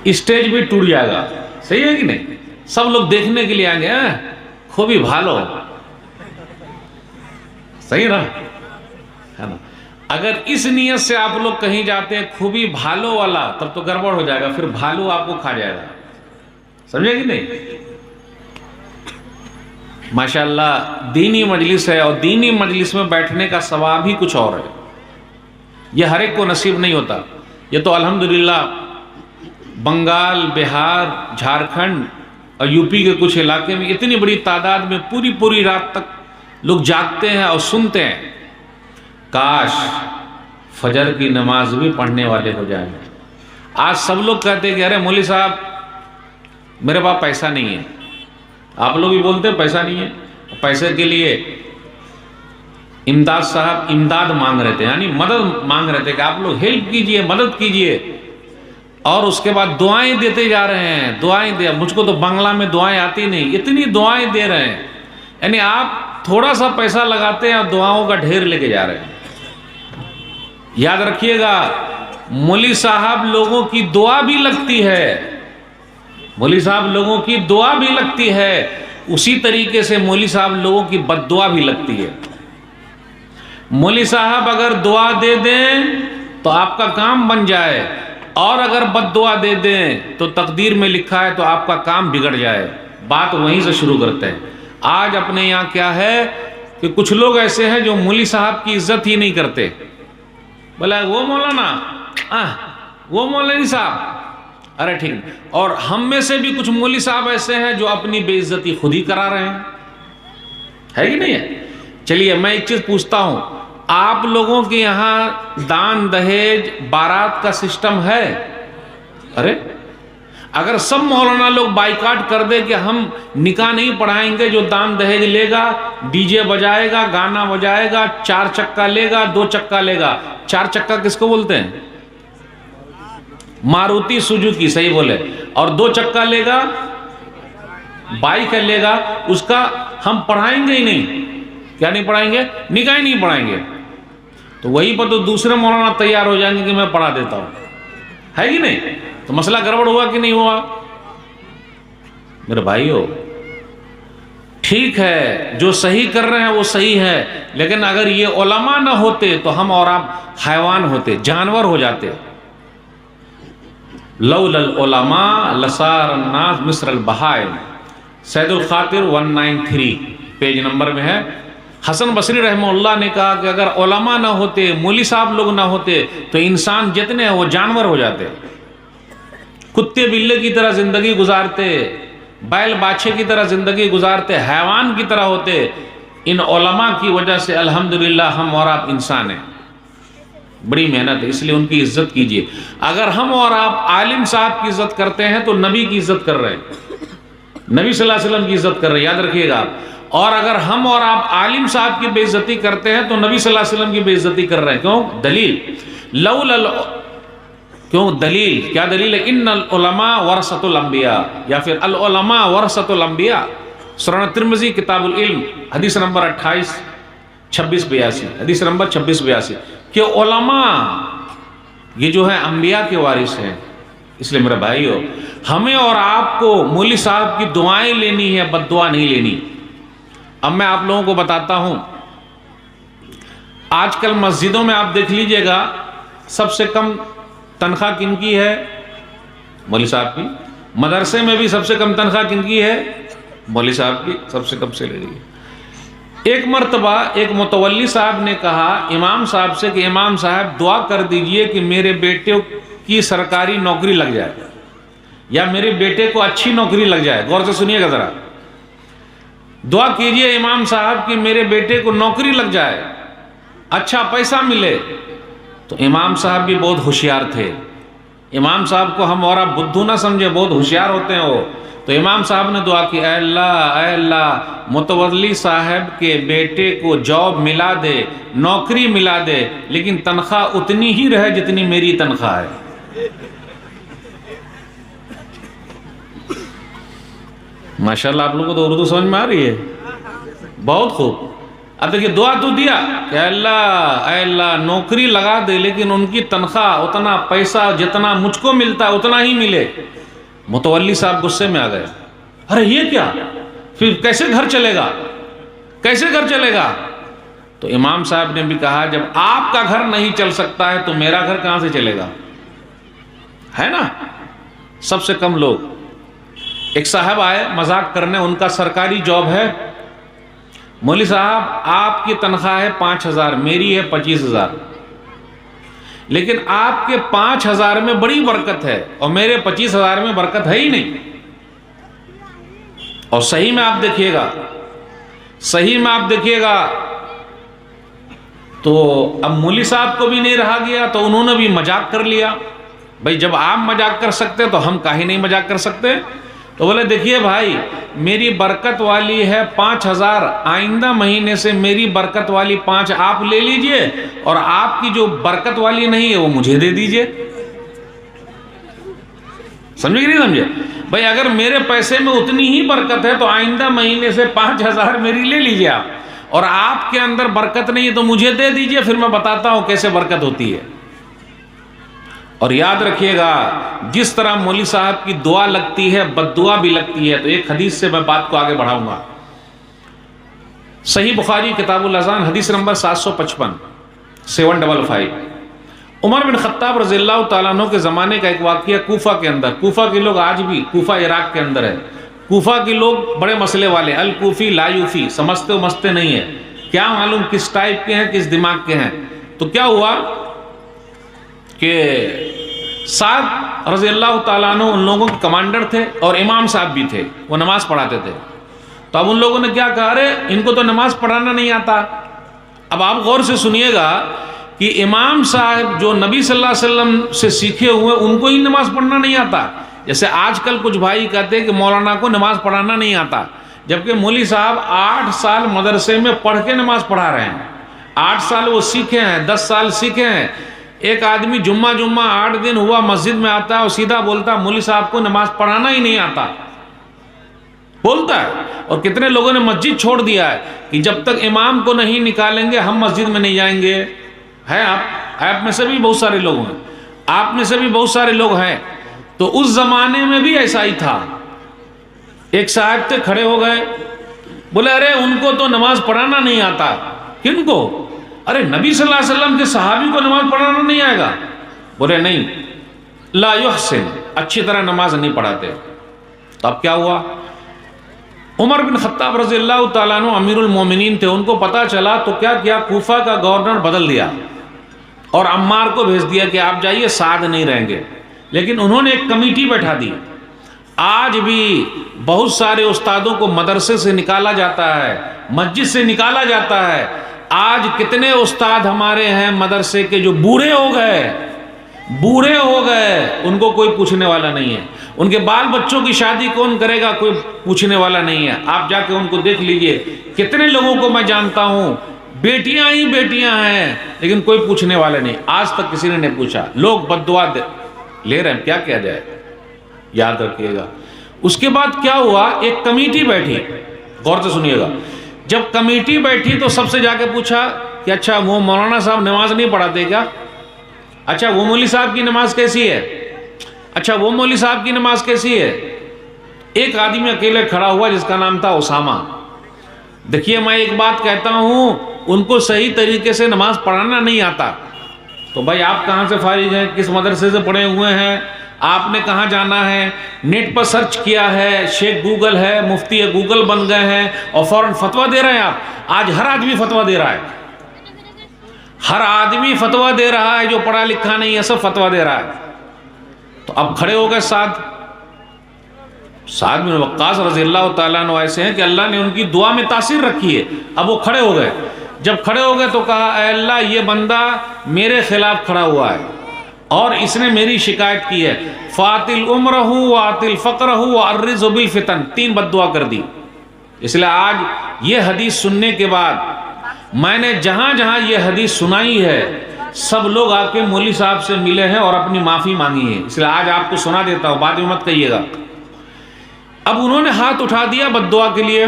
Stage بھی ٹوٹ جائے گا. صحیح ہے کہ نہیں؟ سب لوگ دیکھنے کے لیے آئیں گے خوبی بھالو. صحیح رہا ہے نا. اگر اس نیت سے آپ لوگ کہیں جاتے ہیں خوبی بھالو والا, تب تو گڑبڑ ہو جائے گا, پھر بھالو آپ کو کھا جائے گا. سمجھے کہ نہیں؟ ماشاءاللہ دینی مجلس ہے, اور دینی مجلس میں بیٹھنے کا ثواب ہی کچھ اور ہے. یہ ہر ایک کو نصیب نہیں ہوتا. یہ تو الحمدللہ بنگال, بہار, جھارکھنڈ اور یو پی کے کچھ علاقے میں اتنی بڑی تعداد میں پوری رات تک لوگ جاگتے ہیں اور سنتے ہیں. کاش فجر کی نماز بھی پڑھنے والے ہو جائیں. آج سب لوگ کہتے ہیں کہ ارے مولوی صاحب میرے پاس پیسہ نہیں ہے. آپ لوگ بھی بولتے ہیں پیسہ نہیں ہے. پیسے کے لیے امداد صاحب امداد مانگ رہے تھے, یعنی مدد مانگ رہے تھے کہ آپ لوگ ہیلپ کیجئے, مدد کیجئے. اور اس کے بعد دعائیں دیتے جا رہے ہیں, دعائیں دے. مجھ کو تو بنگلہ میں دعائیں آتی نہیں, اتنی دعائیں دے رہے ہیں. یعنی آپ تھوڑا سا پیسہ لگاتے ہیں اور دعاؤں کا ڈھیر لے کے جا رہے ہیں. یاد رکھیے گا, مولوی صاحب لوگوں کی دعا بھی لگتی ہے, مولوی صاحب لوگوں کی دعا بھی لگتی ہے, اسی طریقے سے مولوی صاحب لوگوں کی بد دعا بھی لگتی ہے. مولوی صاحب اگر دعا دے دیں تو آپ کا کام بن جائے, اور اگر بد دعا دے دیں تو تقدیر میں لکھا ہے تو آپ کا کام بگڑ جائے. بات وہیں سے شروع کرتے ہیں. آج اپنے یہاں کیا ہے کہ کچھ لوگ ایسے ہیں جو مولوی صاحب کی عزت ہی نہیں کرتے. بولا وہ مولانا, وہ مولوی صاحب, ارے ٹھیک. اور ہم میں سے بھی کچھ مولوی صاحب ایسے ہیں جو اپنی بے عزتی خود ہی کرا رہے ہیں. ہے کہ نہیں ہے؟ چلیے میں ایک چیز پوچھتا ہوں, آپ لوگوں کے یہاں دان دہیج بارات کا سسٹم ہے؟ ارے اگر سب مولانا لوگ بائیکاٹ کر دے کہ ہم نکاح نہیں پڑھائیں گے, جو دان دہیج لے گا ڈی جے بجائے گا, گانا بجائے گا, 4 چکا لے گا, 2 چکا لے گا. 4 چکا کس کو بولتے ہیں؟ ماروتی سوزوکی, صحیح بولے. اور 2 چکا لے گا, بائک لے گا, اس کا ہم پڑھائیں گے ہی نہیں. کیا نہیں پڑھائیں گے؟ نکاح نہیں پڑھائیں گے. تو وہی پر تو دوسرے مولانا تیار ہو جائیں گے کہ میں پڑھا دیتا ہوں. ہے کہ نہیں؟ تو مسئلہ گڑبڑ ہوا کہ نہیں ہوا؟ میرے بھائیو ٹھیک ہے, جو صحیح کر رہے ہیں وہ صحیح ہے, لیکن اگر یہ علماء نہ ہوتے تو ہم اور آپ حیوان ہوتے, جانور ہو جاتے. لولا العلماء لصار الناس مثل البہائم. سید الخاطر 193 پیج نمبر میں ہے. حسن بصری رحمہ اللہ نے کہا کہ اگر علماء نہ ہوتے, مولوی صاحب لوگ نہ ہوتے, تو انسان جتنے ہیں وہ جانور ہو جاتے, کتے بلے کی طرح زندگی گزارتے, بیل باچھے کی طرح زندگی گزارتے, حیوان کی طرح ہوتے. ان علماء کی وجہ سے الحمدللہ ہم اور آپ انسان ہیں. بڑی محنت ہے, اس لیے ان کی عزت کیجئے. اگر ہم اور آپ عالم صاحب کی عزت کرتے ہیں تو نبی کی عزت کر رہے ہیں, نبی صلی اللہ علیہ وسلم کی عزت کر رہے ہیں, یاد رکھیے گا. اور اگر ہم اور آپ عالم صاحب کی بے عزتی کرتے ہیں تو نبی صلی اللہ علیہ وسلم کی بے عزتی کر رہے ہیں. کیوں؟ دلیل کیوں دلیل؟ کیا دلیل ہے؟ ان العلماء ورثۃ الانبیاء, یا پھر العلماء ورثۃ الانبیاء. سنن ترمذی کتاب العلم حدیث نمبر 2682, حدیث نمبر 2682, کہ علماء یہ جو ہے انبیاء کے وارث ہیں. اس لیے میرے بھائیو ہمیں اور آپ کو مولوی صاحب کی دعائیں لینی ہے, بد دعا نہیں لینی. اب میں آپ لوگوں کو بتاتا ہوں, آج کل مسجدوں میں آپ دیکھ لیجئے گا سب سے کم تنخواہ کن کی ہے؟ مولوی صاحب کی. مدرسے میں بھی سب سے کم تنخواہ کن کی ہے؟ مولوی صاحب کی سب سے کم سیلری ہے. ایک مرتبہ ایک متولی صاحب نے کہا امام صاحب سے کہ امام صاحب دعا کر دیجئے کہ میرے بیٹے کی سرکاری نوکری لگ جائے, یا میرے بیٹے کو اچھی نوکری لگ جائے. غور سے سنیے گا ذرا, دعا کیجئے امام صاحب کہ میرے بیٹے کو نوکری لگ جائے, اچھا پیسہ ملے. تو امام صاحب بھی بہت ہوشیار تھے. امام صاحب کو ہم اور آپ بدھو نہ سمجھے, بہت ہوشیار ہوتے ہیں وہ. تو امام صاحب نے دعا کی, اے اللہ متولی صاحب کے بیٹے کو جاب ملا دے, نوکری ملا دے, لیکن تنخواہ اتنی ہی رہے جتنی میری تنخواہ ہے. ماشاءاللہ آپ لوگوں کو تو اردو سمجھ میں آ رہی ہے, بہت خوب. اب دیکھیے دعا تو دیا کہ اے اللہ نوکری لگا دے لیکن ان کی تنخواہ اتنا پیسہ جتنا مجھ کو ملتا اتنا ہی ملے. متولی صاحب غصے میں آ گئے, ارے یہ کیا, پھر کیسے گھر چلے گا, کیسے گھر چلے گا؟ تو امام صاحب نے بھی کہا جب آپ کا گھر نہیں چل سکتا ہے تو میرا گھر کہاں سے چلے گا, ہے نا. سب سے کم لوگ. ایک صاحب آئے مذاق کرنے, ان کا سرکاری جاب ہے. مولوی صاحب آپ کی تنخواہ ہے 5,000, میری ہے 25,000, لیکن آپ کے 5,000 میں بڑی برکت ہے اور میرے 25,000 میں برکت ہے ہی نہیں. اور صحیح میں آپ دیکھیے گا, صحیح میں آپ دیکھیے گا. تو اب مولوی صاحب کو بھی نہیں رہا گیا تو انہوں نے بھی مذاق کر لیا, بھائی جب آپ مذاق کر سکتے تو ہم کاہے نہیں مذاق کر سکتے. تو بولے دیکھیے بھائی میری برکت والی ہے 5,000, آئندہ مہینے سے میری برکت والی 5 آپ لے لیجئے اور آپ کی جو برکت والی نہیں ہے وہ مجھے دے دیجئے. سمجھے کہ نہیں سمجھے بھائی, اگر میرے پیسے میں اتنی ہی برکت ہے تو آئندہ مہینے سے 5,000 میری لے لیجئے آپ, اور آپ کے اندر برکت نہیں ہے تو مجھے دے دیجئے, پھر میں بتاتا ہوں کیسے برکت ہوتی ہے. اور یاد رکھیے گا جس طرح مولوی صاحب کی دعا لگتی ہے بد دعا بھی لگتی ہے. تو ایک حدیث سے میں بات کو آگے بڑھاؤں گا. صحیح بخاری کتاب الاذان حدیث نمبر 755. عمر بن خطاب رضی اللہ تعالیٰ عنہ کے زمانے کا ایک واقعہ کوفہ کے اندر. کوفہ کے لوگ آج بھی, کوفہ عراق کے اندر ہے, کوفہ کے لوگ بڑے مسئلے والے, الکوفی لا یوفی, سمجھتے ومجھتے نہیں ہے, کیا معلوم کس ٹائپ کے ہیں کس دماغ کے ہیں. تو کیا ہوا کہ سعد رضی اللہ تعالیٰ عنہ ان لوگوں کے کمانڈر تھے اور امام صاحب بھی تھے, وہ نماز پڑھاتے تھے. تو اب ان لوگوں نے کیا کہا, ارے ان کو تو نماز پڑھانا نہیں آتا. اب آپ غور سے سنیے گا کہ امام صاحب جو نبی صلی اللہ علیہ وسلم سے سیکھے ہوئے ان کو ہی نماز پڑھنا نہیں آتا. جیسے آج کل کچھ بھائی کہتے ہیں کہ مولانا کو نماز پڑھانا نہیں آتا, جبکہ مولوی صاحب 8 سال مدرسے میں پڑھ کے نماز پڑھا رہے ہیں. 8 سال وہ سیکھے ہیں, 10 سال سیکھے ہیں. ایک آدمی جمعہ 8 دن ہوا مسجد میں آتا ہے اور سیدھا بولتا ہے مولوی صاحب کو نماز پڑھانا ہی نہیں آتا, بولتا ہے. اور کتنے لوگوں نے مسجد چھوڑ دیا ہے کہ جب تک امام کو نہیں نکالیں گے ہم مسجد میں نہیں جائیں گے. ہے آپ میں سے بھی بہت سارے لوگ ہیں, آپ میں سے بھی بہت سارے لوگ ہیں. تو اس زمانے میں بھی ایسا ہی تھا. ایک صاحب تھے, کھڑے ہو گئے, بولے ارے ان کو تو نماز پڑھانا نہیں آتا. کن کو؟ ارے نبی صلی اللہ علیہ وسلم کے صحابی کو نماز پڑھانا نہیں آئے گا. بولے نہیں, لا یحسن, اچھی طرح نماز نہیں پڑھاتے. تو اب کیا ہوا, عمر بن خطاب رضی اللہ تعالیٰ عنہ امیر المومنین تھے, ان کو پتا چلا تو کیا کیا, کوفہ کا گورنر بدل دیا اور عمار کو بھیج دیا کہ آپ جائیے, سعد نہیں رہیں گے. لیکن انہوں نے ایک کمیٹی بیٹھا دی. آج بھی بہت سارے استادوں کو مدرسے سے نکالا جاتا ہے, مسجد سے نکالا جاتا ہے. آج کتنے استاد ہمارے ہیں مدرسے کے جو بوڑھے ہو گئے, ان کو کوئی پوچھنے والا نہیں ہے. ان کے بال بچوں کی شادی کون کرے گا, کوئی پوچھنے والا نہیں ہے. آپ جا کے ان کو دیکھ لیجئے, کتنے لوگوں کو میں جانتا ہوں بیٹیاں ہی بیٹیاں ہیں لیکن کوئی پوچھنے والا نہیں. آج تک کسی نے نہیں پوچھا. لوگ بد دعا لے رہے ہیں, کیا کیا جائے, یاد رکھیے گا. اس کے بعد کیا ہوا, ایک کمیٹی بیٹھی, غور سے سنیے گا. جب کمیٹی بیٹھی تو سب سے جا کے پوچھا کہ اچھا وہ مولانا صاحب نماز نہیں پڑھاتے کیا, اچھا وہ مولوی صاحب کی نماز کیسی ہے, اچھا وہ مولوی صاحب کی نماز کیسی ہے. ایک آدمی اکیلے کھڑا ہوا جس کا نام تھا اسامہ. دیکھیے میں ایک بات کہتا ہوں, ان کو صحیح طریقے سے نماز پڑھانا نہیں آتا. تو بھائی آپ کہاں سے فارغ ہیں, کس مدرسے سے پڑھے ہوئے ہیں, آپ نے کہاں جانا ہے, نیٹ پر سرچ کیا ہے, شیخ گوگل ہے, مفتی گوگل بن گئے ہیں اور فوراً فتویٰ دے رہے ہیں. آپ آج ہر آدمی فتویٰ دے رہا ہے, ہر آدمی فتویٰ دے رہا ہے, جو پڑھا لکھا نہیں ہے سب فتویٰ دے رہا ہے. تو اب کھڑے ہو گئے سعد بن وقاص رضی اللہ تعالیٰ عنہ ایسے ہیں کہ اللہ نے ان کی دعا میں تاثیر رکھی ہے. اب وہ کھڑے ہو گئے. جب کھڑے ہو گئے تو کہا اے اللہ یہ بندہ میرے خلاف کھڑا ہوا ہے اور اس نے میری شکایت کی ہے, فاطل عمرہ وآتل فقرہ وعرضہ بالفتن, 3 بد دعا کر دی. اس لیے آج یہ حدیث سننے کے بعد میں نے جہاں جہاں یہ حدیث سنائی ہے سب لوگ آ کے مولوی صاحب سے ملے ہیں اور اپنی معافی مانگی ہے. اس لیے آج آپ کو سنا دیتا ہوں, بعد میں مت کہیے گا. اب انہوں نے ہاتھ اٹھا دیا بد دعا کے لیے.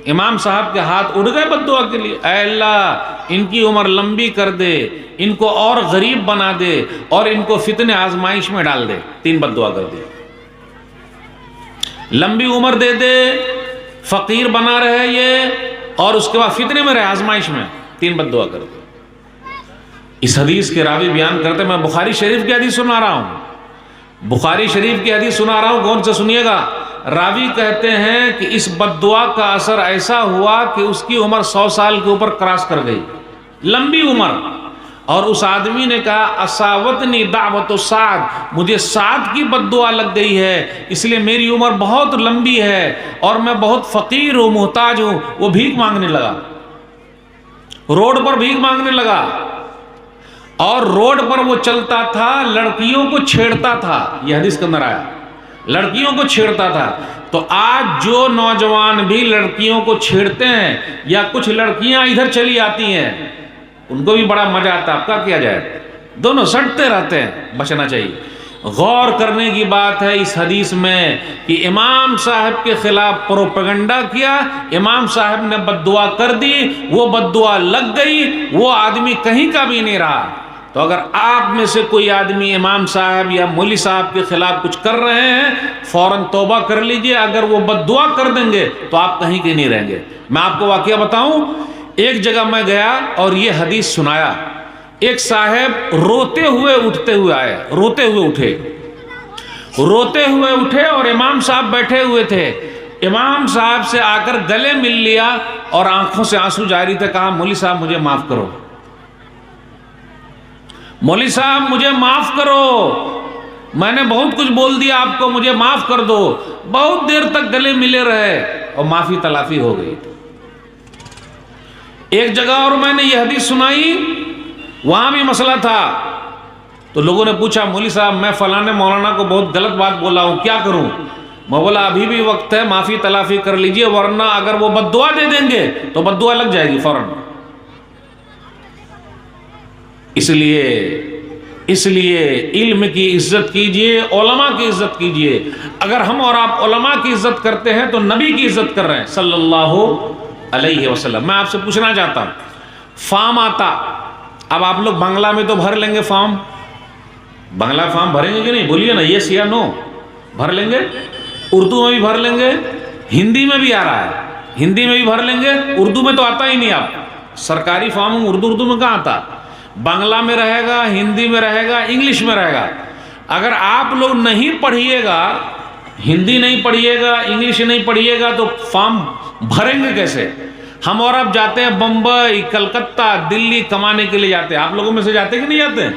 امام صاحب کے ہاتھ اڑ گئے بد دعا کے لیے، اے اللہ ان کی عمر لمبی کر دے، ان کو اور غریب بنا دے، اور ان کو فتنے آزمائش میں ڈال دے. 3 بد دعا کر دی. لمبی عمر دے دے، فقیر بنا رہے یہ، اور اس کے بعد فتنے میں رہے، آزمائش میں. 3 بد دعا کر دی. اس حدیث کے راوی بیان کرتے، میں بخاری شریف کی حدیث سنا رہا ہوں، بخاری شریف کی حدیث سنا رہا ہوں، غور سے سنیے گا. راوی کہتے ہیں کہ اس بد دعا کا اثر ایسا ہوا کہ اس کی عمر 100 سال کے اوپر کراس کر گئی، لمبی عمر. اور اس آدمی نے کہا اصابتنی دعوت سعد، مجھے سعد کی بد دعا لگ گئی ہے، اس لیے میری عمر بہت لمبی ہے اور میں بہت فقیر ہوں، محتاج ہوں. وہ بھیک مانگنے لگا، روڈ پر بھیک مانگنے لگا، اور روڈ پر وہ چلتا تھا، لڑکیوں کو چھیڑتا تھا. یہ حدیث کے اندر آیا، لڑکیوں کو چھیڑتا تھا. تو آج جو نوجوان بھی لڑکیوں کو چھیڑتے ہیں، یا کچھ لڑکیاں ادھر چلی آتی ہیں، ان کو بھی بڑا مزہ آتا ہے. اب کیا کیا جائے، دونوں سٹتے رہتے ہیں، بچنا چاہیے. غور کرنے کی بات ہے اس حدیث میں کہ امام صاحب کے خلاف پروپیگنڈا کیا، امام صاحب نے بد دعا کر دی، وہ بد دعا لگ گئی، وہ آدمی کہیں کا بھی نہیں رہا. تو اگر آپ میں سے کوئی آدمی امام صاحب یا مولوی صاحب کے خلاف کچھ کر رہے ہیں، فوراً توبہ کر لیجئے. اگر وہ بد دعا کر دیں گے تو آپ کہیں کے نہیں رہیں گے. میں آپ کو واقعہ بتاؤں، ایک جگہ میں گیا اور یہ حدیث سنایا. ایک صاحب روتے ہوئے اٹھتے ہوئے آئے، روتے ہوئے اٹھے اور امام صاحب بیٹھے ہوئے تھے. امام صاحب سے آ کر گلے مل لیا اور آنکھوں سے آنسو جاری تھے. کہا مولوی صاحب مجھے معاف کرو، مولوی صاحب مجھے معاف کرو، میں نے بہت کچھ بول دیا آپ کو، مجھے معاف کر دو. بہت دیر تک گلے ملے رہے اور معافی تلافی ہو گئی. ایک جگہ اور میں نے یہ حدیث سنائی، وہاں بھی مسئلہ تھا. تو لوگوں نے پوچھا مولوی صاحب میں فلانے مولانا کو بہت غلط بات بولا ہوں، کیا کروں؟ میں بولا ابھی بھی وقت ہے، معافی تلافی کر لیجئے، ورنہ اگر وہ بد دعا دے دیں گے تو بد دعا لگ جائے گی فوراً. اس لیے علم کی عزت کیجئے، علماء کی عزت کیجئے. اگر ہم اور آپ علماء کی عزت کرتے ہیں تو نبی کی عزت کر رہے ہیں صلی اللہ علیہ وسلم. میں آپ سے پوچھنا چاہتا ہوں، فارم آتا، اب آپ لوگ بنگلہ میں تو بھر لیں گے فارم، بنگلہ فارم بھریں گے کہ نہیں؟ بولیے نا یس یا نو. بھر لیں گے، اردو میں بھی بھر لیں گے، ہندی میں بھی آ رہا ہے، ہندی میں بھی بھر لیں گے. اردو میں تو آتا ہی نہیں. آپ سرکاری فارم اردو میں کہاں آتا؟ بنگلہ میں رہے گا، ہندی میں رہے گا، انگلش میں رہے گا. اگر آپ لوگ نہیں پڑھیے گا، ہندی نہیں پڑھیے گا، انگلش نہیں پڑھیے گا، تو فارم بھریں گے کیسے؟ ہم اور آپ جاتے ہیں بمبئی، کلکتہ، دلی کمانے کے لیے جاتے ہیں. آپ لوگوں میں سے جاتے کہ نہیں جاتے؟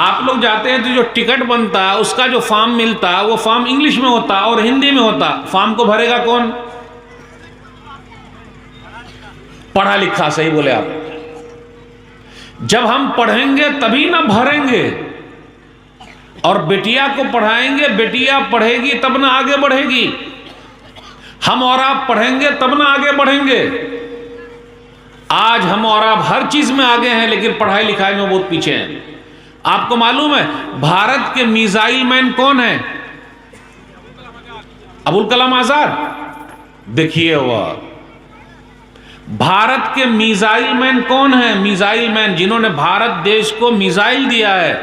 آپ لوگ جاتے ہیں تو جو ٹکٹ بنتا ہے، اس کا جو فارم ملتا ہے، وہ فارم انگلش میں ہوتا اور ہندی میں ہوتا. فارم کو بھرے گا کون؟ پڑھا لکھا. صحیح بولے آپ. جب ہم پڑھیں گے تبھی نہ بھریں گے. اور بیٹیا کو پڑھائیں گے، بیٹیا پڑھے گی تب نہ آگے بڑھے گی. ہم اور آپ پڑھیں گے تب نہ آگے بڑھیں گے. آج ہم اور آپ ہر چیز میں آگے ہیں لیکن پڑھائی لکھائی میں بہت پیچھے ہیں. آپ کو معلوم ہے بھارت کے میزائل مین کون ہیں؟ ابوالکلام آزاد. دیکھیے وہ بھارت کے میزائل مین کون ہیں؟ میزائل مین جنہوں نے بھارت دیش کو میزائل دیا ہے،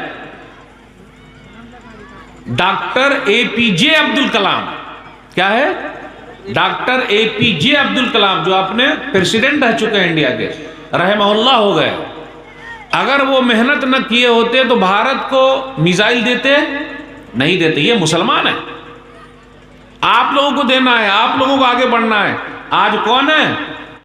ڈاکٹر اے پی جے عبد الکلام. کیا ہے؟ ڈاکٹر اے پی جے عبد الکلام، جو اپنے پریزیڈنٹ رہ چکے ہیں انڈیا کے، رحمہ اللہ ہو گئے. اگر وہ محنت نہ کیے ہوتے تو بھارت کو میزائل دیتے؟ نہیں دیتے. یہ مسلمان ہے، آپ لوگوں کو دینا ہے، آپ لوگوں کو آگے بڑھنا ہے. آج کون ہے؟